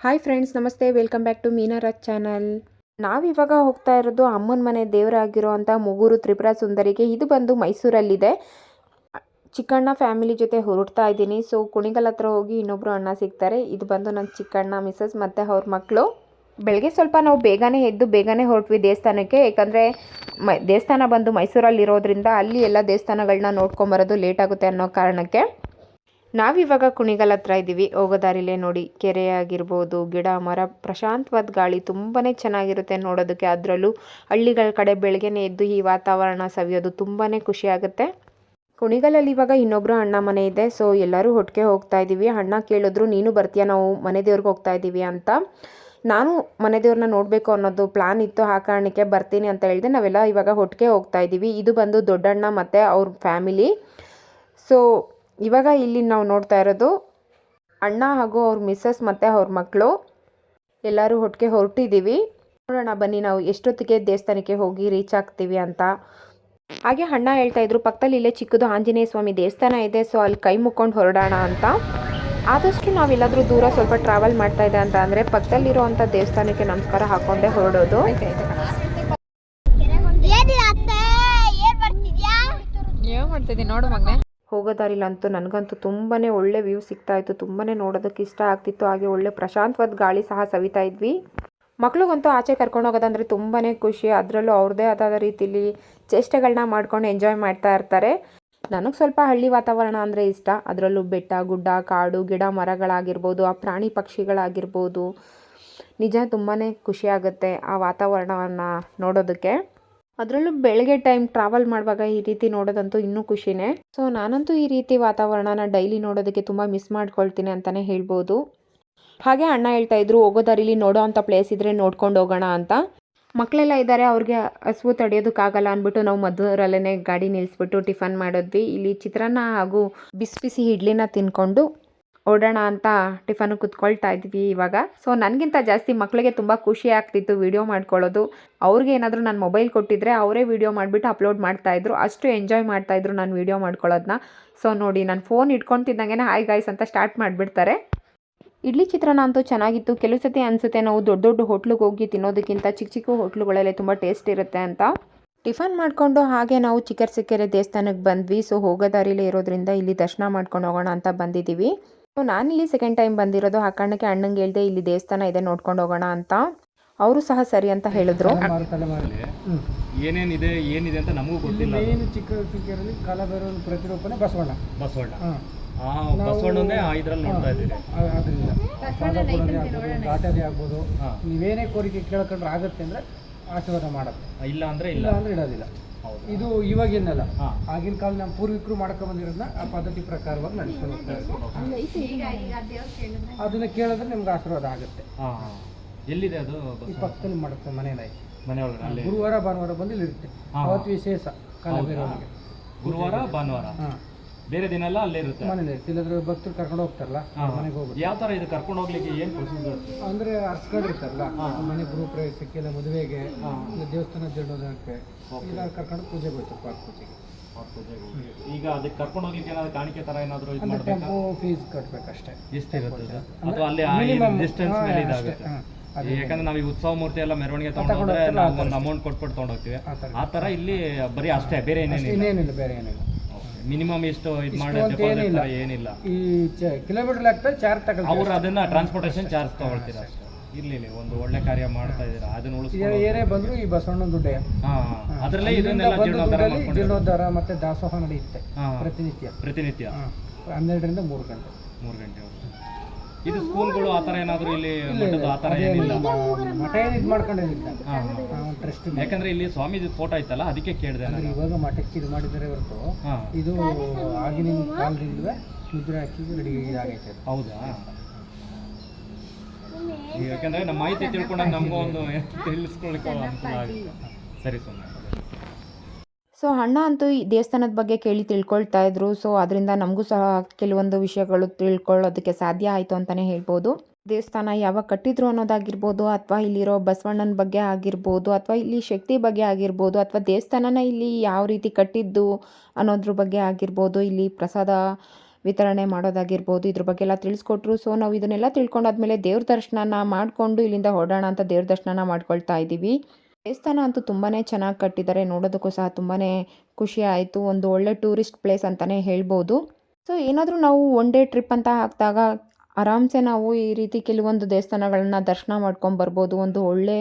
Hi friends, ನಮಸ್ತೆ. Welcome back to Meenaraj channel. ನಾವಿವಾಗ ಹೋಗ್ತಾ ಇರೋದು ಅಮ್ಮನ ಮನೆ ದೇವರಾಗಿರುವಂಥ ಮುಗೂರು ತ್ರಿಪುರ ಸುಂದರಿಗೆ. ಇದು ಬಂದು ಮೈಸೂರಲ್ಲಿದೆ. ಚಿಕ್ಕಣ್ಣ ಫ್ಯಾಮಿಲಿ ಜೊತೆ ಹೊರಡ್ತಾ ಇದ್ದೀನಿ. ಸೊ ಕುಣಿಗಲ್ ಹತ್ರ ಹೋಗಿ ಇನ್ನೊಬ್ಬರು ಅಣ್ಣ ಸಿಗ್ತಾರೆ. ಇದು ಬಂದು ನನ್ನ ಚಿಕ್ಕಣ್ಣ ಮಿಸಸ್ ಮತ್ತು ಅವ್ರ ಮಕ್ಕಳು. ಬೆಳಗ್ಗೆ ಸ್ವಲ್ಪ ನಾವು ಬೇಗನೆ ಎದ್ದು ಬೇಗನೆ ಹೊರಟ್ವಿ ದೇವಸ್ಥಾನಕ್ಕೆ. ಯಾಕಂದರೆ ದೇವಸ್ಥಾನ ಬಂದು ಮೈಸೂರಲ್ಲಿರೋದ್ರಿಂದ ಅಲ್ಲಿ ಎಲ್ಲ ದೇವಸ್ಥಾನಗಳನ್ನ ನೋಡ್ಕೊಂಬರೋದು ಲೇಟ್ ಆಗುತ್ತೆ ಅನ್ನೋ ಕಾರಣಕ್ಕೆ ನಾವಿವಾಗ ಕುಣಿಗಲ್ ಹತ್ರ ಇದ್ದೀವಿ. ಹೋಗೋ ದಾರಿಲೇ ನೋಡಿ, ಕೆರೆ ಆಗಿರ್ಬೋದು, ಗಿಡ ಮರ, ಪ್ರಶಾಂತವಾದ ಗಾಳಿ ತುಂಬಾ ಚೆನ್ನಾಗಿರುತ್ತೆ ನೋಡೋದಕ್ಕೆ. ಅದರಲ್ಲೂ ಹಳ್ಳಿಗಳ ಕಡೆ ಬೆಳಗ್ಗೆನೇ ಎದ್ದು ಈ ವಾತಾವರಣ ಸವಿಯೋದು ತುಂಬಾ ಖುಷಿ ಆಗುತ್ತೆ. ಕುಣಿಗಲಲ್ಲಿ ಇವಾಗ ಇನ್ನೊಬ್ಬರು ಅಣ್ಣ ಮನೆ ಇದೆ. ಸೊ ಎಲ್ಲರೂ ಒಟ್ಟಿಗೆ ಹೋಗ್ತಾ ಇದ್ದೀವಿ. ಅಣ್ಣ ಕೇಳಿದ್ರು, ನೀನು ಬರ್ತೀಯಾ, ನಾವು ಮನೆ ದೇವ್ರಿಗೆ ಹೋಗ್ತಾ ಇದ್ದೀವಿ ಅಂತ. ನಾನು ಮನೆ ದೇವ್ರನ್ನ ನೋಡಬೇಕು ಅನ್ನೋದು ಪ್ಲ್ಯಾನ್ ಇತ್ತು. ಆ ಕಾರಣಕ್ಕೆ ಬರ್ತೀನಿ ಅಂತ ಹೇಳಿದೆ. ನಾವೆಲ್ಲ ಇವಾಗ ಒಟ್ಟಿಗೆ ಹೋಗ್ತಾ ಇದ್ದೀವಿ. ಇದು ಬಂದು ದೊಡ್ಡಣ್ಣ ಮತ್ತು ಅವ್ರ ಫ್ಯಾಮಿಲಿ. ಸೊ ಇವಾಗ ಇಲ್ಲಿ ನಾವು ನೋಡ್ತಾ ಇರೋದು ಅಣ್ಣ ಹಾಗೂ ಅವ್ರ ಮಿಸ್ಸಸ್ ಮತ್ತು ಅವ್ರ ಮಕ್ಕಳು ಎಲ್ಲರೂ ಒಟ್ಟಿಗೆ ಹೊರಟಿದ್ದೀವಿ. ನೋಡೋಣ ಬನ್ನಿ ನಾವು ಎಷ್ಟೊತ್ತಿಗೆ ದೇವಸ್ಥಾನಕ್ಕೆ ಹೋಗಿ ರೀಚ್ ಆಗ್ತೀವಿ ಅಂತ. ಹಾಗೆ ಅಣ್ಣ ಹೇಳ್ತಾ ಇದ್ರು, ಪಕ್ಕದಲ್ಲಿ ಇಲ್ಲೇ ಚಿಕ್ಕದು ಆಂಜನೇಯ ಸ್ವಾಮಿ ದೇವಸ್ಥಾನ ಇದೆ, ಸೊ ಅಲ್ಲಿ ಕೈ ಮುಕ್ಕೊಂಡು ಹೊರಡೋಣ ಅಂತ. ಆದಷ್ಟು ನಾವೆಲ್ಲಾದರೂ ದೂರ ಸ್ವಲ್ಪ ಟ್ರಾವೆಲ್ ಮಾಡ್ತಾ ಇದೆ ಅಂತ ಅಂದರೆ ಪಕ್ಕದಲ್ಲಿರುವಂಥ ದೇವಸ್ಥಾನಕ್ಕೆ ನಮಸ್ಕಾರ ಹಾಕ್ಕೊಂಡೇ ಹೊರಡೋದು. ನೋಡು ಮಗನೇ. ಹೋಗೋ ದಾರಿಲಂತೂ ನನಗಂತೂ ತುಂಬಾ ಒಳ್ಳೆ ವ್ಯೂ ಸಿಗ್ತಾ ಇತ್ತು. ತುಂಬಾ ನೋಡೋದಕ್ಕೆ ಇಷ್ಟ ಆಗ್ತಿತ್ತು. ಹಾಗೆ ಒಳ್ಳೆ ಪ್ರಶಾಂತವಾದ ಗಾಳಿ ಸಹ ಸವಿತಾ ಇದ್ವಿ. ಮಕ್ಳಿಗಂತೂ ಆಚೆ ಕರ್ಕೊಂಡು ಹೋಗೋದಂದರೆ ತುಂಬಾ ಖುಷಿ. ಅದರಲ್ಲೂ ಅವ್ರದ್ದೇ ಆದ ರೀತಿಲಿ ಚೇಷ್ಟೆಗಳನ್ನ ಮಾಡ್ಕೊಂಡು ಎಂಜಾಯ್ ಮಾಡ್ತಾ ಇರ್ತಾರೆ. ನನಗೆ ಸ್ವಲ್ಪ ಹಳ್ಳಿ ವಾತಾವರಣ ಅಂದರೆ ಇಷ್ಟ. ಅದರಲ್ಲೂ ಬೆಟ್ಟ ಗುಡ್ಡ, ಕಾಡು, ಗಿಡ ಮರಗಳಾಗಿರ್ಬೋದು, ಆ ಪ್ರಾಣಿ ಪಕ್ಷಿಗಳಾಗಿರ್ಬೋದು, ನಿಜ ತುಂಬಾ ಖುಷಿಯಾಗುತ್ತೆ ಆ ವಾತಾವರಣವನ್ನು ನೋಡೋದಕ್ಕೆ. ಅದರಲ್ಲೂ ಬೆಳಗ್ಗೆ ಟೈಮ್ ಟ್ರಾವೆಲ್ ಮಾಡುವಾಗ ಈ ರೀತಿ ನೋಡೋದಂತೂ ಇನ್ನೂ ಖುಷಿನೇ. ಸೊ ನಾನಂತೂ ಈ ರೀತಿ ವಾತಾವರಣನ ಡೈಲಿ ನೋಡೋದಕ್ಕೆ ತುಂಬ ಮಿಸ್ ಮಾಡ್ಕೊಳ್ತೀನಿ ಅಂತಲೇ ಹೇಳ್ಬೋದು. ಹಾಗೆ ಅಣ್ಣ ಹೇಳ್ತಾ ಇದ್ರು, ಹೋಗೋ ದಾರಿಲಿ ನೋಡೋ ಅಂಥ ಪ್ಲೇಸ್ ಇದ್ದರೆ ನೋಡ್ಕೊಂಡು ಹೋಗೋಣ ಅಂತ. ಮಕ್ಕಳೆಲ್ಲ ಇದ್ದಾರೆ, ಅವ್ರಿಗೆ ಹಸಿವು ತಡೆಯೋದಕ್ಕಾಗಲ್ಲ ಅಂದ್ಬಿಟ್ಟು ನಾವು ಮಧ್ಯದರಲ್ಲೇ ಗಾಡಿ ನಿಲ್ಲಿಸ್ಬಿಟ್ಟು ಟಿಫನ್ ಮಾಡಿದ್ವಿ. ಇಲ್ಲಿ ಚಿತ್ರಾನ್ನ ಹಾಗೂ ಬಿಸಿ ಬಿಸಿ ಇಡ್ಲಿನ ತಿನ್ಕೊಂಡು ಓಡೋಣ ಅಂತ ಟಿಫನ್ ಕುತ್ಕೊಳ್ತಾ ಇದ್ವಿ ಇವಾಗ. ಸೊ ನನಗಿಂತ ಜಾಸ್ತಿ ಮಕ್ಕಳಿಗೆ ತುಂಬ ಖುಷಿ ಆಗ್ತಿತ್ತು ವಿಡಿಯೋ ಮಾಡ್ಕೊಳ್ಳೋದು. ಅವ್ರಿಗೆ ಏನಾದರೂ ನಾನು ಮೊಬೈಲ್ ಕೊಟ್ಟಿದ್ರೆ ಅವರೇ ವಿಡಿಯೋ ಮಾಡಿಬಿಟ್ಟು ಅಪ್ಲೋಡ್ ಮಾಡ್ತಾಯಿದ್ರು. ಅಷ್ಟು ಎಂಜಾಯ್ ಮಾಡ್ತಾಯಿದ್ರು ನಾನು ವಿಡಿಯೋ ಮಾಡ್ಕೊಳ್ಳೋದನ್ನ. ಸೊ ನೋಡಿ, ನಾನು ಫೋನ್ ಇಟ್ಕೊತಿದ್ದಂಗೆ ಹಾಯ್ ಗಾಯ್ಸ್ ಅಂತ ಸ್ಟಾರ್ಟ್ ಮಾಡಿಬಿಡ್ತಾರೆ. ಇಡ್ಲಿ ಚಿತ್ರಾನ್ನ ಅಂತೂ ಚೆನ್ನಾಗಿತ್ತು. ಕೆಲವು ಸತಿ ಅನಿಸುತ್ತೆ ನಾವು ದೊಡ್ಡ ದೊಡ್ಡ ಹೋಟ್ಲಿಗೆ ಹೋಗಿ ತಿನ್ನೋದಕ್ಕಿಂತ ಚಿಕ್ಕ ಚಿಕ್ಕ ಹೋಟ್ಲುಗಳಲ್ಲೇ ತುಂಬ ಟೇಸ್ಟ್ ಇರುತ್ತೆ ಅಂತ. ಟಿಫನ್ ಮಾಡಿಕೊಂಡು ಹಾಗೆ ನಾವು ಚಿಕ್ಕರಸಿಕೆರೆ ದೇವಸ್ಥಾನಕ್ಕೆ ಬಂದ್ವಿ. ಸೊ ಹೋಗೋ ದಾರಿಲೇ ಇರೋದ್ರಿಂದ ಇಲ್ಲಿ ದರ್ಶನ ಮಾಡ್ಕೊಂಡು ಹೋಗೋಣ ಅಂತ ಬಂದಿದ್ದೀವಿ. ಸೊ ನಾನಿಲ್ಲಿ ಸೆಕೆಂಡ್ ಟೈಮ್ ಬಂದಿರೋದು. ಆ ಕಾರಣಕ್ಕೆ ಅಣ್ಣಂಗೆ ಹೇಳಿದೆ, ಇಲ್ಲಿ ದೇವಸ್ಥಾನ ಇದೆ ನೋಡ್ಕೊಂಡು ಹೋಗೋಣ ಅಂತ. ಅವರು ಸಹ ಸರಿ ಅಂತ ಹೇಳಿದ್ರು. ಏನೇನಿದೆ ಅಂತ ನಮಗೂ ಗೊತ್ತಿಲ್ಲ. ಏನು ಚಿಕ್ಕರಸಿಕೆರೆಯಲ್ಲಿ ಕಾಲಭೈರವನ ಪ್ರತಿರೂಪಣೆ ಬಸವಣ್ಣ. ಬಸವಣ್ಣನೇ ಇದ್ರಲ್ಲಿ ನೋಡ್ತಾ ಇದ್ದೀರಿ. ಅದರಿಂದ ಘಾಟದಿ ಆಗ್ಬೋದು. ನೀವೇನೇ ಕೋರಿಕೆ ಕೇಳ್ಕೊಂಡ್ರೆ ಆಗುತ್ತೆ ಅಂದರೆ ಆಶೀರ್ವಾದ ಮಾಡುತ್ತೆ. ಇಲ್ಲ ಅಂದ್ರೆ ಇಡೋದಿಲ್ಲ. ಇದು ಇವಾಗಿನಲ್ಲ, ಆಗಿನ ಕಾಲ ನಮ್ಮ ಪೂರ್ವಿಕರು ಮಾಡ್ಕೊಂಡು ಬಂದಿರೋದನ್ನ ಆ ಪದ್ಧತಿ ಪ್ರಕಾರವಾಗಿ ನಡೆಸ್ಕೊಂಡು ಹೋಗ್ತಾ ಇದ್ದೀವಿ. ಅದನ್ನ ಕೇಳಿದ್ರೆ ನಿಮ್ಗೆ ಆಶೀರ್ವಾದ ಆಗುತ್ತೆ. ಎಲ್ಲಿದೆ ಅದು? ಈ ಪಕ್ಕದಲ್ಲಿ ಮಾಡುತ್ತೆ, ಮನೆಯಲ್ಲಿ ಮನೆಯೊಳಗೆ. ಗುರುವಾರ ಭಾನುವಾರ ಬಂದು ಇಲ್ಲಿರುತ್ತೆ. ಅವತ್ತು ವಿಶೇಷ ಕಾಲಭೈರವನಿಗೆ. ಗುರುವಾರ ಭಾನುವಾರ, ಬೇರೆ ದಿನ ಎಲ್ಲ ಅಲ್ಲೇ ಇರುತ್ತೆ. ಮನೇಲಿ ಇರುತ್ತೆ. ಇಲ್ಲಾಂದ್ರೆ ಭಕ್ತರು ಕರ್ಕೊಂಡು ಹೋಗ್ತಾರಲ್ಲ, ಮನೆಗೆ ಹೋಗುತ್ತೆ. ಯಾವ ಥರ ಇದು ಕರ್ಕೊಂಡು ಹೋಗ್ಲಿಕ್ಕೆ ಏನು ಪ್ರೊಸೀಜರ್ ಅಂದರೆ ಅರ್ಸ್ಕೊಂಡಿರ್ತಾರಲ್ಲ, ಮನೆ ಗೃಹ ಪ್ರವೇಶಕ್ಕೆ, ಇಲ್ಲ ಮದುವೆಗೆ, ಇಲ್ಲ ದೇವಸ್ಥಾನ ಜೀರ್ಣೋದ್ಧಾರಕ್ಕೆ ಇಲ್ಲ ಕರ್ಕೊಂಡು ಪೂಜೆಗೆ ಹೋಗ್ತಾರೆ. ಪಾಠ ಪೂಜೆಗೆ. ಈಗ ಅದಕ್ಕೆ ಕರ್ಕೊಂಡು ಹೋಗ್ಲಿಕ್ಕೆ ಏನಾದ್ರು ಕಾಣಿಕೆ ಥರ ಏನಾದರೂ ಇದು ಅಂದರೆ ಮಾಡಬೇಕಾ? ಟೆಂಪೋ ಫೀಸ್ ಕಟ್ಟಬೇಕಷ್ಟೇ. ಎಷ್ಟಿರುತ್ತೆ? ಅಥವಾ ಅಲ್ಲಿ ಡಿಸ್ಟೆನ್ಸ್ ಮೇಲೆ ಇದಾಗುತ್ತೆ? ಯಾಕಂದ್ರೆ ನಾವು ಈ ಉತ್ಸವ ಮೂರ್ತಿ ಎಲ್ಲ ಮೆರವಣಿಗೆ ತಗೊಂಡ್ರೆ ನಾವು ಒಂದು ಅಮೌಂಟ್ ಕೊಟ್ಬಿಟ್ಟು ತೊಗೊಂಡೋಗ್ತೀವಿ. ಆ ಥರ ಇಲ್ಲಿ ಬರೀ ಅಷ್ಟೇ, ಬೇರೆ ಇನ್ನೇನಿಲ್ಲ, ಬೇರೆ ಏನಿಲ್ಲ. ಮಿನಿಮಮ್ ಎಷ್ಟು ಇದು ಮಾಡಿ ಡೆಪಾಸಿಟ್ ಏನಿಲ್ಲ. ಈ ಕಿಲೋಮೀಟರ್ ಲೆಕ್ಕ ಚಾರ್ಜ್ ತಗೊಳ್ತಾರೆ. ಅವರು ಅದನ್ನ ಟ್ರಾನ್ಸ್ಪೋರ್ಟೇಷನ್ ಚಾರ್ಜ್ ತಗೊಳ್ತೀರಾ ಅಷ್ಟೇ. ಇರ್ಲಿ, ಒಂದು ಒಳ್ಳೆ ಕಾರ್ಯ ಮಾಡ್ತಾ ಇದ್ದೀರಾ, ಅದನ್ನ ಉಳಿಸ್ಕೊಂಡು ಏನೇ ಬಂದ್ರು ಈ ಬಸವಣ್ಣ ದುಡ್ಡೇ. ಅದರಲ್ಲೇ ಇದನ್ನೆಲ್ಲ ಜೀರ್ಣೋದ್ಧಾರ ಮತ್ತೆ ದಾಸೋಹ ನಡೆಯುತ್ತೆ ಪ್ರತಿನಿತ್ಯ 12ರಿಂದ 3 ಗಂಟೆ. 3 ಗಂಟೆ. ಇದು ಸ್ಕೂಲ್ಗಳು ಆ ಥರ ಏನಾದರೂ ಇಲ್ಲಿ ಆ ಥರ ಏನಿಲ್ಲ? ಮಠ ಏನು ಇದು ಮಾಡ್ಕೊಂಡಿಲ್ಲ, ಟ್ರಸ್ಟ್. ಯಾಕಂದ್ರೆ ಇಲ್ಲಿ ಸ್ವಾಮೀಜಿ ಫೋಟೋ ಐತಲ್ಲ, ಅದಕ್ಕೆ ಕೇಳಿದೆ. ಇವಾಗ ಮಠಕ್ಕೆ ಇದು ಮಾಡಿದರೆ ಹೊರತು ಇದು ಆಗಿನ ಕಾಲದಿಂದಲೇ ಮುದ್ರೆ ಹಾಕಿ ರೆಡಿ ಆಗೈತೆ. ಹೌದಾ? ಯಾಕಂದ್ರೆ ನಮ್ಮ ಮಾಹಿತಿ ತಿಳ್ಕೊಂಡಾಗ ನಮಗೂ ಒಂದು ತಿಳಿಸ್ಕೊಳ್ಳಿಕ್ಕೆ ಅನುಕೂಲ ಆಗುತ್ತೆ. ಸರಿ ಸುಮ್ಮನೆ. ಸೊ ಅಣ್ಣ ಅಂತೂ ಈ ದೇವಸ್ಥಾನದ ಬಗ್ಗೆ ಕೇಳಿ ತಿಳ್ಕೊಳ್ತಾ ಇದ್ರು. ಸೊ ಅದರಿಂದ ನಮಗೂ ಸಹ ಕೆಲವೊಂದು ವಿಷಯಗಳು ತಿಳ್ಕೊಳ್ಳೋದಕ್ಕೆ ಸಾಧ್ಯ ಆಯಿತು ಅಂತಲೇ ಹೇಳ್ಬೋದು. ದೇವಸ್ಥಾನ ಯಾವಾಗ ಕಟ್ಟಿದ್ರು ಅನ್ನೋದಾಗಿರ್ಬೋದು, ಅಥವಾ ಇಲ್ಲಿರೋ ಬಸವಣ್ಣನ ಬಗ್ಗೆ ಆಗಿರ್ಬೋದು, ಅಥವಾ ಇಲ್ಲಿ ಶಕ್ತಿ ಬಗ್ಗೆ ಆಗಿರ್ಬೋದು, ಅಥವಾ ದೇವಸ್ಥಾನನ ಇಲ್ಲಿ ಯಾವ ರೀತಿ ಕಟ್ಟಿದ್ದು ಅನ್ನೋದ್ರ ಬಗ್ಗೆ ಆಗಿರ್ಬೋದು, ಇಲ್ಲಿ ಪ್ರಸಾದ ವಿತರಣೆ ಮಾಡೋದಾಗಿರ್ಬೋದು ಇದ್ರ ಬಗ್ಗೆ ಎಲ್ಲ ತಿಳಿಸ್ಕೊಟ್ರು. ಸೊ ನಾವು ಇದನ್ನೆಲ್ಲ ತಿಳ್ಕೊಂಡಾದ್ಮೇಲೆ ದೇವ್ರ ದರ್ಶನನ ಮಾಡಿಕೊಂಡು ಇಲ್ಲಿಂದ ಹೊರಡೋಣ ಅಂತ ದೇವ್ರ ದರ್ಶನನ ಮಾಡ್ಕೊಳ್ತಾ ಇದ್ದೀವಿ. ದೇವಸ್ಥಾನ ಅಂತೂ ತುಂಬಾ ಚೆನ್ನಾಗಿ ಕಟ್ಟಿದ್ದಾರೆ, ನೋಡೋದಕ್ಕೂ ಸಹ ತುಂಬಾ ಖುಷಿ ಆಯಿತು. ಒಂದು ಒಳ್ಳೆ ಟೂರಿಸ್ಟ್ ಪ್ಲೇಸ್ ಅಂತಲೇ ಹೇಳ್ಬೋದು. ಸೊ ಏನಾದರೂ ನಾವು ಒನ್ ಡೇ ಟ್ರಿಪ್ ಅಂತ ಹಾಕಿದಾಗ ಆರಾಮ್ಸೆ ನಾವು ಈ ರೀತಿ ಕೆಲವೊಂದು ದೇವಸ್ಥಾನಗಳನ್ನ ದರ್ಶನ ಮಾಡ್ಕೊಂಬರ್ಬೋದು. ಒಂದು ಒಳ್ಳೆ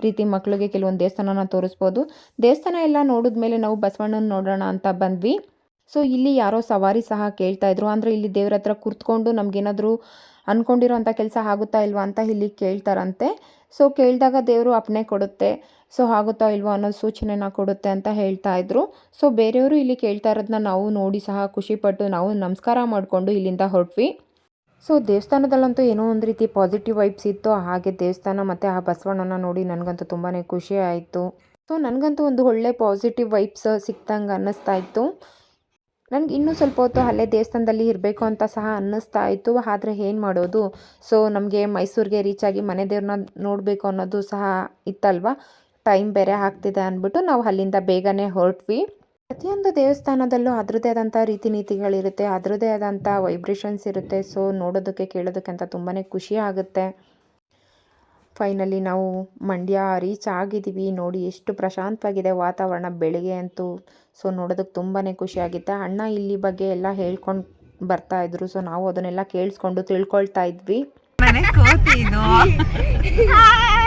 ರೀತಿ ಮಕ್ಕಳಿಗೆ ಕೆಲವೊಂದು ದೇವಸ್ಥಾನನ ತೋರಿಸ್ಬೋದು. ದೇವಸ್ಥಾನ ಎಲ್ಲ ನೋಡಿದ್ಮೇಲೆ ನಾವು ಬಸವಣ್ಣನ ನೋಡೋಣ ಅಂತ ಬಂದ್ವಿ. ಸೊ ಇಲ್ಲಿ ಯಾರೋ ಸವಾರಿ ಸಹ ಕೇಳ್ತಾಯಿದ್ರು, ಅಂದರೆ ಇಲ್ಲಿ ದೇವ್ರ ಹತ್ರ ಕೂತ್ಕೊಂಡು ನಮಗೇನಾದರೂ ಅಂದ್ಕೊಂಡಿರೋ ಅಂಥ ಕೆಲಸ ಆಗುತ್ತಾ ಇಲ್ವಾ ಅಂತ ಇಲ್ಲಿ ಕೇಳ್ತಾರಂತೆ. ಸೊ ಕೇಳಿದಾಗ ದೇವರು ಅಪ್ಪಣೆ ಕೊಡುತ್ತೆ, ಸೊ ಆಗುತ್ತಾ ಇಲ್ವಾ ಅನ್ನೋದು ಸೂಚನೆನ ಕೊಡುತ್ತೆ ಅಂತ ಹೇಳ್ತಾಯಿದ್ರು. ಸೊ ಬೇರೆಯವರು ಇಲ್ಲಿ ಕೇಳ್ತಾ ಇರೋದನ್ನ ನಾವು ನೋಡಿ ಸಹ ಖುಷಿಪಟ್ಟು ನಾವು ನಮಸ್ಕಾರ ಮಾಡಿಕೊಂಡು ಇಲ್ಲಿಂದ ಹೊರಟ್ವಿ. ಸೊ ದೇವಸ್ಥಾನದಲ್ಲಂತೂ ಏನೋ ಒಂದು ರೀತಿ ಪಾಸಿಟಿವ್ ವೈಬ್ಸ್ ಇತ್ತು. ಹಾಗೆ ದೇವಸ್ಥಾನ ಮತ್ತು ಆ ಬಸವಣ್ಣನ ನೋಡಿ ನನಗಂತೂ ತುಂಬಾ ಖುಷಿ ಆಯಿತು. ಸೊ ನನಗಂತೂ ಒಂದು ಒಳ್ಳೆ ಪಾಸಿಟಿವ್ ವೈಬ್ಸ್ ಸಿಕ್ತಂಗೆ ಅನ್ನಿಸ್ತಾ ಇತ್ತು. ನನಗೆ ಇನ್ನೂ ಸ್ವಲ್ಪ ಹೊತ್ತು ಅಲ್ಲೇ ದೇವಸ್ಥಾನದಲ್ಲಿ ಇರಬೇಕು ಅಂತ ಸಹ ಅನ್ನಿಸ್ತಾ ಇತ್ತು. ಆದರೆ ಏನು ಮಾಡೋದು, ಸೊ ನಮಗೆ ಮೈಸೂರಿಗೆ ರೀಚ್ ಆಗಿ ಮನೆ ದೇವ್ರನ್ನ ನೋಡಬೇಕು ಅನ್ನೋದು ಸಹ ಇತ್ತಲ್ವ, ಟೈಮ್ ಬೇರೆ ಆಗ್ತಿದೆ ಅಂದ್ಬಿಟ್ಟು ನಾವು ಅಲ್ಲಿಂದ ಬೇಗನೆ ಹೊರಟ್ವಿ. ಪ್ರತಿಯೊಂದು ದೇವಸ್ಥಾನದಲ್ಲೂ ಅದರದ್ದೇ ಆದಂಥ ರೀತಿ ನೀತಿಗಳಿರುತ್ತೆ, ಅದರದ್ದೇ ಆದಂಥ ವೈಬ್ರೇಷನ್ಸ್ ಇರುತ್ತೆ. ಸೊ ನೋಡೋದಕ್ಕೆ ಕೇಳೋದಕ್ಕೆ ಅಂತ ತುಂಬಾ ಖುಷಿ ಆಗುತ್ತೆ. ಫೈನಲಿ ನಾವು ಮಂಡ್ಯ ರೀಚ್ ಆಗಿದ್ದೀವಿ. ನೋಡಿ ಎಷ್ಟು ಪ್ರಶಾಂತವಾಗಿದೆ ವಾತಾವರಣ ಬೆಳಿಗ್ಗೆ ಅಂತೂ. ಸೊ ನೋಡೋದಕ್ಕೆ ತುಂಬಾ ಖುಷಿಯಾಗಿತ್ತು. ಅಣ್ಣ ಇಲ್ಲಿ ಬಗ್ಗೆ ಎಲ್ಲ ಹೇಳ್ಕೊಂಡು ಬರ್ತಾಯಿದ್ರು. ಸೊ ನಾವು ಅದನ್ನೆಲ್ಲ ಕೇಳಿಸ್ಕೊಂಡು ತಿಳ್ಕೊಳ್ತಾ ಇದ್ವಿ. ಮನೆ ಕೋತಿ ಇದು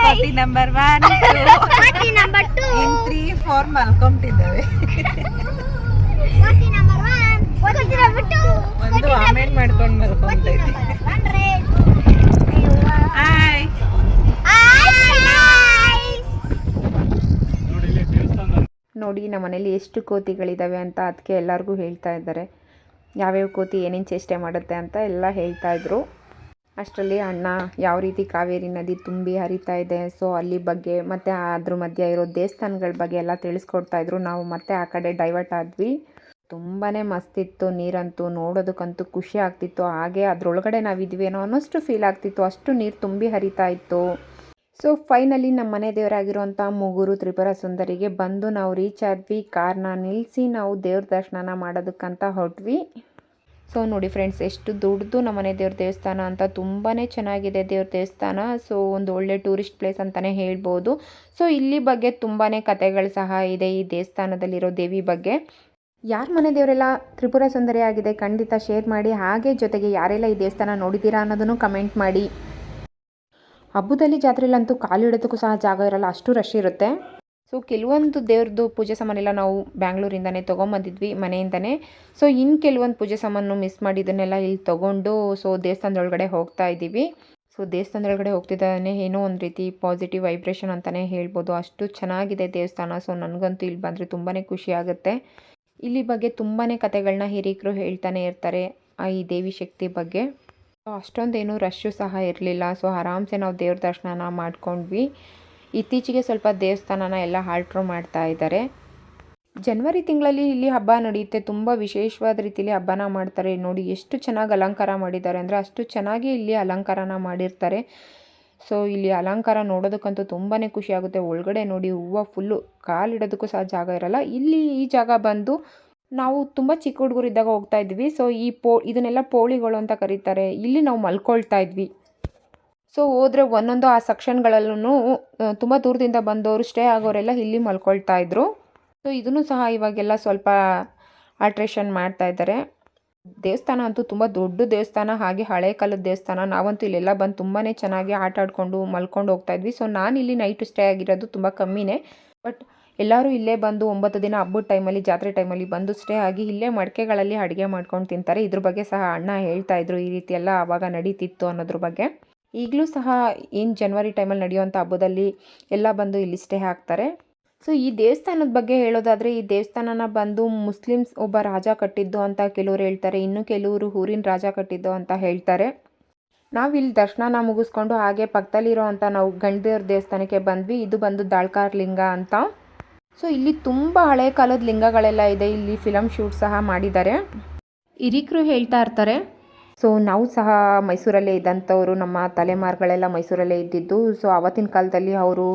ಕೋತಿ ನಂಬರ್ 1 ಕೋತಿ ನಂಬರ್ 2 ಇನ್ 3 4 ಮಲ್ಕೊಂತಿದ್ದಾವೆ. ಕೋತಿ ನಂಬರ್ 1 ಕೋತಿ ನಂಬರ್ 2 ಒಂದು ಆಮೇಲೆ ಮಾಡ್ಕೊಂಡು ಮಲ್ಕೊಂತೈತಿ. ಹಾಯ್ ನೋಡಿ ನಮ್ಮ ಮನೇಲಿ ಎಷ್ಟು ಕೋತಿಗಳಿದ್ದಾವೆ ಅಂತ ಅದಕ್ಕೆ ಎಲ್ಲರಿಗೂ ಹೇಳ್ತಾ ಇದ್ದಾರೆ, ಯಾವ್ಯಾವ ಕೋತಿ ಏನೇನು ಚೇಷ್ಟೆ ಮಾಡುತ್ತೆ ಅಂತ ಎಲ್ಲ ಹೇಳ್ತಾಯಿದ್ರು. ಅಷ್ಟರಲ್ಲಿ ಅಣ್ಣ ಯಾವ ರೀತಿ ಕಾವೇರಿ ನದಿ ತುಂಬಿ ಹರಿತಾ ಇದೆ, ಸೊ ಅಲ್ಲಿ ಬಗ್ಗೆ ಮತ್ತು ಅದ್ರ ಮಧ್ಯೆ ಇರೋ ದೇವಸ್ಥಾನಗಳ ಬಗ್ಗೆ ಎಲ್ಲ ತಿಳಿಸ್ಕೊಡ್ತಾಯಿದ್ರು. ನಾವು ಮತ್ತೆ ಆ ಕಡೆ ಡೈವರ್ಟ್ ಆದ್ವಿ. ತುಂಬಾ ಮಸ್ತಿತ್ತು ನೀರಂತೂ, ನೋಡೋದಕ್ಕಂತೂ ಖುಷಿ ಆಗ್ತಿತ್ತು. ಹಾಗೆ ಅದರೊಳಗಡೆ ನಾವಿದ್ವೇನೋ ಅನ್ನೋಷ್ಟು ಫೀಲ್ ಆಗ್ತಿತ್ತು, ಅಷ್ಟು ನೀರು ತುಂಬಿ ಹರಿತಾ ಇತ್ತು. ಸೊ ಫೈನಲಿ ನಮ್ಮ ಮನೆ ದೇವರಾಗಿರುವಂಥ ಮೂಗೂರು ತ್ರಿಪುರ ಸುಂದರಿಗೆ ಬಂದು ನಾವು ರೀಚ್ ಆದ್ವಿ. ಕಾರ್ನ ನಿಲ್ಲಿಸಿ ನಾವು ದೇವ್ರ ದರ್ಶನನ ಮಾಡೋದಕ್ಕಂತ ಹೊರಟ್ವಿ. ಸೊ ನೋಡಿ ಫ್ರೆಂಡ್ಸ್, ಎಷ್ಟು ದೊಡ್ಡದು ನಮ್ಮನೆ ದೇವ್ರ ದೇವಸ್ಥಾನ ಅಂತ, ತುಂಬಾ ಚೆನ್ನಾಗಿದೆ ದೇವ್ರ ದೇವಸ್ಥಾನ. ಸೊ ಒಂದು ಒಳ್ಳೆ ಟೂರಿಸ್ಟ್ ಪ್ಲೇಸ್ ಅಂತಲೇ ಹೇಳ್ಬೋದು. ಸೊ ಇಲ್ಲಿ ಬಗ್ಗೆ ತುಂಬಾ ಕಥೆಗಳು ಸಹ ಇದೆ ಈ ದೇವಸ್ಥಾನದಲ್ಲಿರೋ ದೇವಿ ಬಗ್ಗೆ. ಯಾರ ಮನೆ ದೇವರೆಲ್ಲ ತ್ರಿಪುರ ಸುಂದರಿ ಆಗಿದೆ ಖಂಡಿತ ಶೇರ್ ಮಾಡಿ. ಹಾಗೆ ಜೊತೆಗೆ ಯಾರೆಲ್ಲ ಈ ದೇವಸ್ಥಾನ ನೋಡಿದ್ದೀರಾ ಅನ್ನೋದನ್ನು ಕಮೆಂಟ್ ಮಾಡಿ. ಹಬ್ಬದಲ್ಲಿ ಜಾತ್ರೆಯಲ್ಲಂತೂ ಕಾಲಿಡೋದಕ್ಕೂ ಸಹ ಜಾಗ ಇರಲ್ಲ, ಅಷ್ಟು ರಶ್ ಇರುತ್ತೆ. ಸೊ ಕೆಲವೊಂದು ದೇವ್ರದ್ದು ಪೂಜೆ ಸಾಮಾನೆಲ್ಲ ನಾವು ಬ್ಯಾಂಗ್ಳೂರಿಂದನೇ ತೊಗೊಂಬಂದಿದ್ವಿ ಮನೆಯಿಂದನೇ. ಸೊ ಇನ್ನು ಕೆಲವೊಂದು ಪೂಜೆ ಸಾಮಾನು ಮಿಸ್ ಮಾಡಿದ್ದನ್ನೆಲ್ಲ ಇಲ್ಲಿ ತೊಗೊಂಡು ಸೊ ದೇವಸ್ಥಾನದೊಳಗಡೆ ಹೋಗ್ತಾ ಇದ್ದೀವಿ. ಸೊ ದೇವಸ್ಥಾನದೊಳಗಡೆ ಹೋಗ್ತಿದ್ದಾನೆ ಏನೋ ಒಂದು ರೀತಿ ಪಾಸಿಟಿವ್ ವೈಬ್ರೇಷನ್ ಅಂತಲೇ ಹೇಳ್ಬೋದು, ಅಷ್ಟು ಚೆನ್ನಾಗಿದೆ ದೇವಸ್ಥಾನ. ಸೊ ನನಗಂತೂ ಇಲ್ಲಿ ಬಂದರೆ ತುಂಬಾ ಖುಷಿ ಆಗುತ್ತೆ. ಇಲ್ಲಿ ಬಗ್ಗೆ ತುಂಬಾ ಕಥೆಗಳನ್ನ ಹಿರಿಕರು ಹೇಳ್ತಾನೆ ಇರ್ತಾರೆ ಈ ದೇವಿ ಶಕ್ತಿ ಬಗ್ಗೆ. ಅಷ್ಟೊಂದೇನು ರಶ್ಶು ಸಹ ಇರಲಿಲ್ಲ. ಸೊ ಆರಾಮ್ಸೆ ನಾವು ದೇವ್ರ ದರ್ಶನನ ಮಾಡ್ಕೊಂಡ್ವಿ. ಇತ್ತೀಚೆಗೆ ಸ್ವಲ್ಪ ದೇವಸ್ಥಾನನ ಎಲ್ಲ ಆಲ್ಟ್ರ್ ಮಾಡ್ತಾ ಇದ್ದಾರೆ. ಜನವರಿ ತಿಂಗಳಲ್ಲಿ ಇಲ್ಲಿ ಹಬ್ಬ ನಡೆಯುತ್ತೆ, ತುಂಬ ವಿಶೇಷವಾದ ರೀತಿಯಲ್ಲಿ ಹಬ್ಬನ ಮಾಡ್ತಾರೆ. ನೋಡಿ ಎಷ್ಟು ಚೆನ್ನಾಗಿ ಅಲಂಕಾರ ಮಾಡಿದ್ದಾರೆ ಅಂದರೆ ಅಷ್ಟು ಚೆನ್ನಾಗಿ ಇಲ್ಲಿ ಅಲಂಕಾರನ ಮಾಡಿರ್ತಾರೆ. ಸೊ ಇಲ್ಲಿ ಅಲಂಕಾರ ನೋಡೋದಕ್ಕಂತೂ ತುಂಬಾ ಖುಷಿ ಆಗುತ್ತೆ. ಒಳಗಡೆ ನೋಡಿ ಹೂವು ಫುಲ್ಲು ಕಾಲಿಡೋದಕ್ಕೂ ಸಹ ಜಾಗ ಇರಲ್ಲ. ಇಲ್ಲಿ ಈ ಜಾಗ ಬಂದು ನಾವು ತುಂಬ ಚಿಕ್ಕ ಹುಡುಗರಿದ್ದಾಗ ಹೋಗ್ತಾ ಇದ್ವಿ. ಸೊ ಇದನ್ನೆಲ್ಲ ಪೋಳಿಗಳು ಅಂತ ಕರೀತಾರೆ. ಇಲ್ಲಿ ನಾವು ಮಲ್ಕೊಳ್ತಾ ಇದ್ವಿ. ಸೊ ಹೋದರೆ ಒಂದೊಂದು ಆ ಸೆಕ್ಷನ್ಗಳಲ್ಲೂ ತುಂಬ ದೂರದಿಂದ ಬಂದವರು ಸ್ಟೇ ಆಗೋರೆಲ್ಲ ಇಲ್ಲಿ ಮಲ್ಕೊಳ್ತಾ ಇದ್ರು. ಸೊ ಇದನ್ನು ಸಹ ಇವಾಗೆಲ್ಲ ಸ್ವಲ್ಪ ಆಲ್ಟ್ರೇಷನ್ ಮಾಡ್ತಾ ಇದ್ದಾರೆ. ದೇವಸ್ಥಾನ ಅಂತೂ ತುಂಬ ದೊಡ್ಡ ದೇವಸ್ಥಾನ, ಹಾಗೆ ಹಳೆ ಕಾಲದ ದೇವಸ್ಥಾನ. ನಾವಂತೂ ಇಲ್ಲೆಲ್ಲ ಬಂದು ತುಂಬಾ ಚೆನ್ನಾಗಿ ಆಟ ಆಡ್ಕೊಂಡು ಮಲ್ಕೊಂಡು ಹೋಗ್ತಾ ಇದ್ವಿ. ಸೊ ನಾನು ಇಲ್ಲಿ ನೈಟ್ ಸ್ಟೇ ಆಗಿರೋದು ತುಂಬ ಕಮ್ಮಿನೇ. ಬಟ್ ಎಲ್ಲರೂ ಇಲ್ಲೇ ಬಂದು 9 ದಿನ ಹಬ್ಬದ ಟೈಮಲ್ಲಿ, ಜಾತ್ರೆ ಟೈಮಲ್ಲಿ ಬಂದು ಸ್ಟೇ ಆಗಿ ಇಲ್ಲೇ ಮಡಿಕೆಗಳಲ್ಲಿ ಅಡುಗೆ ಮಾಡ್ಕೊಂಡು ತಿಂತಾರೆ. ಇದ್ರ ಬಗ್ಗೆ ಸಹ ಅಣ್ಣ ಹೇಳ್ತಾಯಿದ್ರು, ಈ ರೀತಿ ಎಲ್ಲ ಆವಾಗ ನಡೀತಿತ್ತು ಅನ್ನೋದ್ರ ಬಗ್ಗೆ. ಈಗಲೂ ಸಹ ಏನು ಜನವರಿ ಟೈಮಲ್ಲಿ ನಡೆಯುವಂಥ ಹಬ್ಬದಲ್ಲಿ ಎಲ್ಲ ಬಂದು ಇಲ್ಲಿ ಸ್ಟೇ ಆಗ್ತಾರೆ. ಸೊ ಈ ದೇವಸ್ಥಾನದ ಬಗ್ಗೆ ಹೇಳೋದಾದರೆ, ಈ ದೇವಸ್ಥಾನನ ಬಂದು ಮುಸ್ಲಿಮ್ಸ್ ಒಬ್ಬ ರಾಜ ಕಟ್ಟಿದ್ದು ಅಂತ ಕೆಲವರು ಹೇಳ್ತಾರೆ, ಇನ್ನು ಕೆಲವರು ಊರಿನ ರಾಜ ಕಟ್ಟಿದ್ದು ಅಂತ ಹೇಳ್ತಾರೆ. ನಾವಿಲ್ಲಿ ದರ್ಶನನ ಮುಗಿಸ್ಕೊಂಡು ಹಾಗೆ ಪಕ್ಕದಲ್ಲಿರೋ ಅಂಥ ನಾವು ಗಂಡದೇವ್ರ ದೇವಸ್ಥಾನಕ್ಕೆ ಬಂದ್ವಿ. ಇದು ಬಂದು ದಾಳ್ಕಾರ್ ಲಿಂಗ ಅಂತ. ಸೊ ಇಲ್ಲಿ ತುಂಬ ಹಳೆ ಕಾಲದ ಲಿಂಗಗಳೆಲ್ಲ ಇದೆ. ಇಲ್ಲಿ ಫಿಲಮ್ ಶೂಟ್ ಸಹ ಮಾಡಿದ್ದಾರೆ, ಹಿರಿಕರು ಹೇಳ್ತಾ ಇರ್ತಾರೆ. ಸೊ ನಾವು ಸಹ ಮೈಸೂರಲ್ಲೇ ಇದ್ದಂಥವ್ರು, ನಮ್ಮ ತಲೆಮಾರುಗಳೆಲ್ಲ ಮೈಸೂರಲ್ಲೇ ಇದ್ದಿದ್ದು. ಸೊ ಆವತ್ತಿನ ಕಾಲದಲ್ಲಿ ಅವರು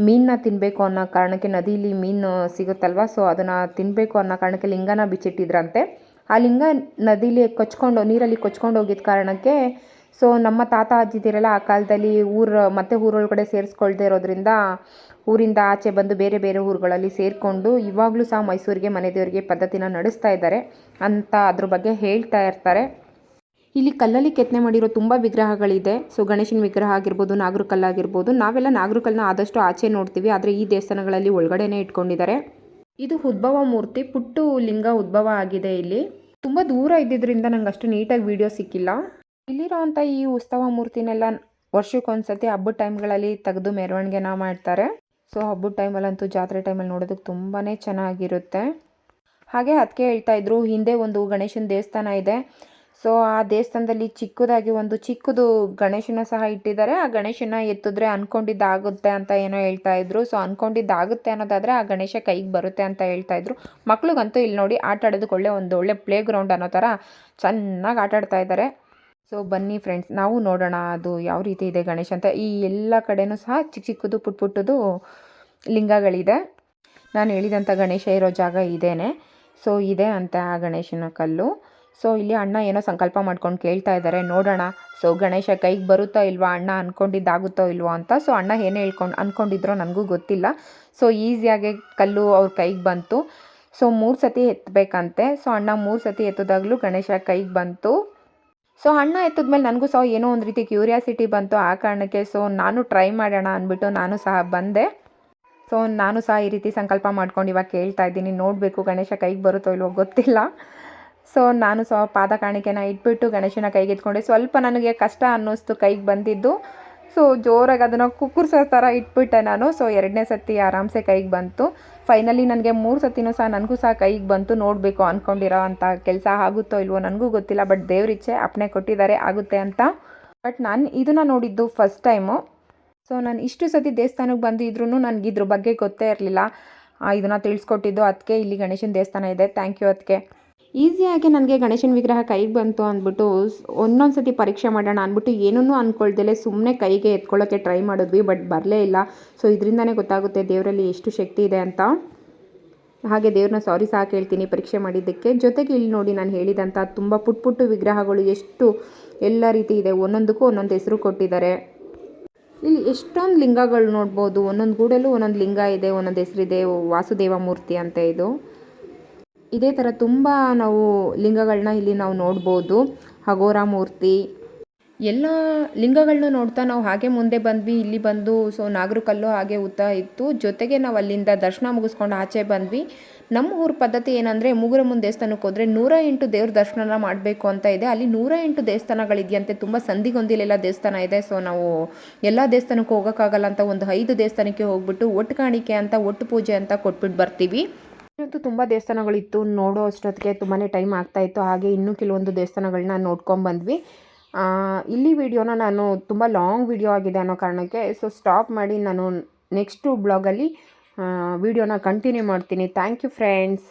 ಮೀನನ್ನ ತಿನ್ನಬೇಕು ಅನ್ನೋ ಕಾರಣಕ್ಕೆ, ನದಿಲಿ ಮೀನು ಸಿಗುತ್ತಲ್ವ, ಸೊ ಅದನ್ನು ತಿನ್ನಬೇಕು ಅನ್ನೋ ಕಾರಣಕ್ಕೆ ಲಿಂಗನ ಬಿಚ್ಚಿಟ್ಟಿದ್ರಂತೆ. ಆ ಲಿಂಗ ನದಿಲಿ ನೀರಲ್ಲಿ ಕೊಚ್ಕೊಂಡು ಹೋಗಿದ್ದ ಕಾರಣಕ್ಕೆ ಸೊ ನಮ್ಮ ತಾತ ಅಜ್ಜಿದಿರೆಲ್ಲ ಆ ಕಾಲದಲ್ಲಿ ಊರೊಳಗಡೆ ಸೇರಿಸ್ಕೊಳ್ದೇ ಇರೋದ್ರಿಂದ ಊರಿಂದ ಆಚೆ ಬಂದು ಬೇರೆ ಬೇರೆ ಊರುಗಳಲ್ಲಿ ಸೇರಿಕೊಂಡು ಇವಾಗಲೂ ಸಹ ಮೈಸೂರಿಗೆ ಮನೆ ದೇವರಿಗೆ ಪದ್ಧತಿನ ನಡೆಸ್ತಾ ಇದ್ದಾರೆ ಅಂತ ಅದ್ರ ಬಗ್ಗೆ ಹೇಳ್ತಾ ಇರ್ತಾರೆ. ಇಲ್ಲಿ ಕಲ್ಲಲ್ಲಿ ಕೆತ್ತನೆ ಮಾಡಿರೋ ತುಂಬ ವಿಗ್ರಹಗಳಿದೆ. ಸೊ ಗಣೇಶನ ವಿಗ್ರಹ ಆಗಿರ್ಬೋದು, ನಾಗರ ಕಲ್ಲಾಗಿರ್ಬೋದು. ನಾವೆಲ್ಲ ನಾಗರ ಕಲ್ಲನ್ನ ಆದಷ್ಟು ಆಚೆ ನೋಡ್ತೀವಿ, ಆದರೆ ಈ ದೇವಸ್ಥಾನಗಳಲ್ಲಿ ಒಳಗಡೆನೇ ಇಟ್ಕೊಂಡಿದ್ದಾರೆ. ಇದು ಉದ್ಭವ ಮೂರ್ತಿ, ಪುಟ್ಟು ಲಿಂಗ ಉದ್ಭವ ಆಗಿದೆ. ಇಲ್ಲಿ ತುಂಬ ದೂರ ಇದ್ದಿದ್ದರಿಂದ ನಂಗೆ ಅಷ್ಟು ನೀಟಾಗಿ ವಿಡಿಯೋ ಸಿಕ್ಕಿಲ್ಲ. ಇಲ್ಲಿರೋವಂಥ ಈ ಉತ್ಸವ ಮೂರ್ತಿನೆಲ್ಲ ವರ್ಷಕ್ಕೊಂದ್ಸತಿ ಹಬ್ಬದ ಟೈಮ್ಗಳಲ್ಲಿ ತೆಗೆದು ಮೆರವಣಿಗೆನ ಮಾಡ್ತಾರೆ. ಸೊ ಹಬ್ಬದ ಟೈಮಲ್ಲಂತೂ, ಜಾತ್ರೆ ಟೈಮಲ್ಲಿ ನೋಡೋದಕ್ಕೆ ತುಂಬಾ ಚೆನ್ನಾಗಿರುತ್ತೆ. ಹಾಗೆ ಅದಕ್ಕೆ ಹೇಳ್ತಾ ಇದ್ರು, ಹಿಂದೆ ಒಂದು ಗಣೇಶನ ದೇವಸ್ಥಾನ ಇದೆ. ಸೊ ಆ ದೇವಸ್ಥಾನದಲ್ಲಿ ಚಿಕ್ಕದು ಗಣೇಶನ ಸಹ ಇಟ್ಟಿದ್ದಾರೆ. ಆ ಗಣೇಶನ ಎತ್ತಿದ್ರೆ ಅಂದ್ಕೊಂಡಿದ್ದಾಗುತ್ತೆ ಅಂತ ಏನೋ ಹೇಳ್ತಾ ಇದ್ರು. ಸೊ ಅಂದ್ಕೊಂಡಿದ್ದಾಗುತ್ತೆ ಅನ್ನೋದಾದರೆ ಆ ಗಣೇಶ ಕೈಗೆ ಬರುತ್ತೆ ಅಂತ ಹೇಳ್ತಾ ಇದ್ರು. ಮಕ್ಳಿಗಂತೂ ಇಲ್ಲಿ ನೋಡಿ ಆಟ ಆಡೋದಕ್ಕೆ ಒಳ್ಳೆ ಪ್ಲೇ ಗ್ರೌಂಡ್ ಅನ್ನೋ ಥರ ಚೆನ್ನಾಗಿ ಆಟ ಆಡ್ತಾ ಇದ್ದಾರೆ. ಸೊ ಬನ್ನಿ ಫ್ರೆಂಡ್ಸ್, ನಾವು ನೋಡೋಣ ಅದು ಯಾವ ರೀತಿ ಇದೆ ಗಣೇಶ ಅಂತ. ಈ ಎಲ್ಲ ಕಡೆನೂ ಸಹ ಚಿಕ್ಕದು ಪುಟ್ಟದು ಲಿಂಗಗಳಿದೆ. ನಾನು ಹೇಳಿದಂಥ ಗಣೇಶ ಇರೋ ಜಾಗ ಇದೇನೆ. ಸೊ ಇದೆ ಅಂತ ಆ ಗಣೇಶನ ಕಲ್ಲು. ಸೊ ಇಲ್ಲಿ ಅಣ್ಣ ಏನೋ ಸಂಕಲ್ಪ ಮಾಡ್ಕೊಂಡು ಕೇಳ್ತಾ ಇದ್ದಾರೆ, ನೋಡೋಣ ಸೊ ಗಣೇಶ ಕೈಗೆ ಬರುತ್ತೋ ಇಲ್ವಾ, ಅಣ್ಣ ಅಂದ್ಕೊಂಡಿದ್ದಾಗುತ್ತೋ ಇಲ್ವೋ ಅಂತ. ಸೊ ಅಣ್ಣ ಏನೇ ಅಂದ್ಕೊಂಡಿದ್ರೋ ನನಗೂ ಗೊತ್ತಿಲ್ಲ. ಸೊ ಈಸಿಯಾಗಿ ಕಲ್ಲು ಅವ್ರ ಕೈಗೆ ಬಂತು. ಸೊ 3 ಸತಿ ಎತ್ತಬೇಕಂತೆ. ಸೊ ಅಣ್ಣ 3 ಸತಿ ಎತ್ತಿದಾಗಲೂ ಗಣೇಶ ಕೈಗೆ ಬಂತು. ಸೊ ಅಣ್ಣ ಎತ್ತಿದ್ಮೇಲೆ ನನಗೂ ಸಹ ಏನೋ ಒಂದು ರೀತಿ ಕ್ಯೂರಿಯಾಸಿಟಿ ಬಂತು. ಆ ಕಾರಣಕ್ಕೆ ಸೊ ನಾನು ಟ್ರೈ ಮಾಡೋಣ ಅಂದ್ಬಿಟ್ಟು ನಾನು ಸಹ ಬಂದೆ. ಸೊ ನಾನು ಸಹ ಈ ರೀತಿ ಸಂಕಲ್ಪ ಮಾಡ್ಕೊಂಡು ಇವಾಗ ಕೇಳ್ತಾ ಇದ್ದೀನಿ, ನೋಡಬೇಕು ಗಣೇಶ ಕೈಗೆ ಬರುತ್ತೋ ಇಲ್ವೋ ಗೊತ್ತಿಲ್ಲ. ಸೊ ನಾನು ಸಹ ಪಾದ ಕಾಣಿಕೆನ ಇಟ್ಬಿಟ್ಟು ಗಣೇಶನ ಕೈಗೆ ಎತ್ಕೊಂಡೆ. ಸ್ವಲ್ಪ ನನಗೆ ಕಷ್ಟ ಅನ್ನಿಸ್ತು ಕೈಗೆ ಬಂದಿದ್ದು. ಸೊ ಜೋರಾಗಿ ಅದನ್ನು ಕುಕ್ಕುರ್ಸೋ ಥರ ಇಟ್ಬಿಟ್ಟೆ ನಾನು. ಸೊ 2ನೇ ಸತಿ ಆರಾಮ್ಸೆ ಕೈಗೆ ಬಂತು. ಫೈನಲಿ ನನಗೆ 3 ಸತಿನೂ ಸಹ ನನಗೂ ಸಹ ಕೈಗೆ ಬಂತು. ನೋಡಬೇಕು, ಅಂದ್ಕೊಂಡಿರೋ ಅಂಥ ಕೆಲಸ ಆಗುತ್ತೋ ಇಲ್ವೋ ನನಗೂ ಗೊತ್ತಿಲ್ಲ. ಬಟ್ ದೇವ್ರಿಚ್ಛೆ, ಅಪ್ಪಣೆ ಕೊಟ್ಟಿದ್ದಾರೆ ಆಗುತ್ತೆ ಅಂತ. ಬಟ್ ನಾನು ಇದನ್ನು ನೋಡಿದ್ದು ಫಸ್ಟ್ ಟೈಮು. ಸೊ ನಾನು ಇಷ್ಟು ಸತಿ ದೇವಸ್ಥಾನಕ್ಕೆ ಬಂದಿದ್ರೂ ನನಗೆ ಇದ್ರ ಬಗ್ಗೆ ಗೊತ್ತೇ ಇರಲಿಲ್ಲ. ಇದನ್ನು ತಿಳಿಸ್ಕೊಟ್ಟಿದ್ದು ಅದಕ್ಕೆ. ಇಲ್ಲಿ ಗಣೇಶನ ದೇವಸ್ಥಾನ ಇದೆ. ಥ್ಯಾಂಕ್ ಯು ಅದಕ್ಕೆ. ಈಸಿಯಾಗಿ ನನಗೆ ಗಣೇಶನ ವಿಗ್ರಹ ಕೈಗೆ ಬಂತು ಅಂದ್ಬಿಟ್ಟು ಒಂದೊಂದು ಸತಿ ಪರೀಕ್ಷೆ ಮಾಡೋಣ ಅಂದ್ಬಿಟ್ಟು ಏನನ್ನೂ ಅಂದ್ಕೊಳ್ದಲೇ ಸುಮ್ಮನೆ ಕೈಗೆ ಎತ್ಕೊಳ್ಳೋಕ್ಕೆ ಟ್ರೈ ಮಾಡಿದ್ವಿ. ಬಟ್ ಬರಲೇ ಇಲ್ಲ. ಸೊ ಇದರಿಂದನೇ ಗೊತ್ತಾಗುತ್ತೆ ದೇವರಲ್ಲಿ ಎಷ್ಟು ಶಕ್ತಿ ಇದೆ ಅಂತ. ಹಾಗೆ ದೇವ್ರನ್ನ ಸಾರಿ ಸಹ ಕೇಳ್ತೀನಿ ಪರೀಕ್ಷೆ ಮಾಡಿದ್ದಕ್ಕೆ. ಜೊತೆಗೆ ಇಲ್ಲಿ ನೋಡಿ ನಾನು ಹೇಳಿದಂಥ ತುಂಬ ಪುಟ್ಟು ವಿಗ್ರಹಗಳು ಎಷ್ಟು ಎಲ್ಲ ರೀತಿ ಇದೆ, ಒಂದೊಂದಕ್ಕೂ ಒಂದೊಂದು ಹೆಸರು ಕೊಟ್ಟಿದ್ದಾರೆ. ಇಲ್ಲಿ ಎಷ್ಟೊಂದು ಲಿಂಗಗಳು ನೋಡ್ಬೋದು. ಒಂದೊಂದು ಗೂಡಲ್ಲೂ ಒಂದೊಂದು ಲಿಂಗ ಇದೆ, ಒಂದೊಂದು ಹೆಸರಿದೆ. ವಾಸುದೇವ ಮೂರ್ತಿ ಅಂತ ಇದು. ಇದೇ ಥರ ತುಂಬ ನಾವು ಲಿಂಗಗಳನ್ನ ಇಲ್ಲಿ ನಾವು ನೋಡ್ಬೋದು. ಹಗೋರ ಮೂರ್ತಿ ಎಲ್ಲ ಲಿಂಗಗಳನ್ನ ನೋಡ್ತಾ ನಾವು ಹಾಗೆ ಮುಂದೆ ಬಂದ್ವಿ. ಇಲ್ಲಿ ಬಂದು ಸೊ ನಾಗರ ಕಲ್ಲು ಹಾಗೆ ಉತ್ತಾ ಇತ್ತು. ಜೊತೆಗೆ ನಾವು ಅಲ್ಲಿಂದ ದರ್ಶನ ಮುಗಿಸ್ಕೊಂಡು ಆಚೆ ಬಂದ್ವಿ. ನಮ್ಮ ಊರ ಪದ್ಧತಿ ಏನಂದರೆ, ಮುಗುರಮ್ಮನ ದೇವಸ್ಥಾನಕ್ಕೆ ಹೋದರೆ 108 ದೇವ್ರ ದರ್ಶನ ಮಾಡಬೇಕು ಅಂತ ಇದೆ. ಅಲ್ಲಿ 108 ದೇವಸ್ಥಾನಗಳಿದೆಯಂತೆ. ತುಂಬ ಸಂದಿಗೊಂದಿಲೆಲ್ಲ ದೇವಸ್ಥಾನ ಇದೆ. ಸೊ ನಾವು ಎಲ್ಲ ದೇವಸ್ಥಾನಕ್ಕೆ ಹೋಗೋಕ್ಕಾಗಲ್ಲ ಅಂತ ಒಂದು 5 ದೇವಸ್ಥಾನಕ್ಕೆ ಹೋಗ್ಬಿಟ್ಟು ಒಟ್ಟು ಕಾಣಿಕೆ ಅಂತ, ಒಟ್ಟು ಪೂಜೆ ಅಂತ ಕೊಟ್ಬಿಟ್ಟು ಬರ್ತೀವಿ. ಇವತ್ತು ತುಂಬ ದೇವಸ್ಥಾನಗಳಿತ್ತು. ನೋಡೋ ಅಷ್ಟೊತ್ತಿಗೆ ತುಂಬಾ ಟೈಮ್ ಆಗ್ತಾಯಿತ್ತು. ಹಾಗೆ ಇನ್ನೂ ಕೆಲವೊಂದು ದೇವಸ್ಥಾನಗಳನ್ನ ನೋಡ್ಕೊಂಬಂದ್ವಿ. ಇಲ್ಲಿ ವಿಡಿಯೋನ ನಾನು ತುಂಬ ಲಾಂಗ್ ವಿಡಿಯೋ ಆಗಿದೆ ಅನ್ನೋ ಕಾರಣಕ್ಕೆ ಸೊ ಸ್ಟಾಪ್ ಮಾಡಿ ನಾನು ನೆಕ್ಸ್ಟು ಬ್ಲಾಗಲ್ಲಿ ವಿಡಿಯೋನ ಕಂಟಿನ್ಯೂ ಮಾಡ್ತೀನಿ. Thank you friends.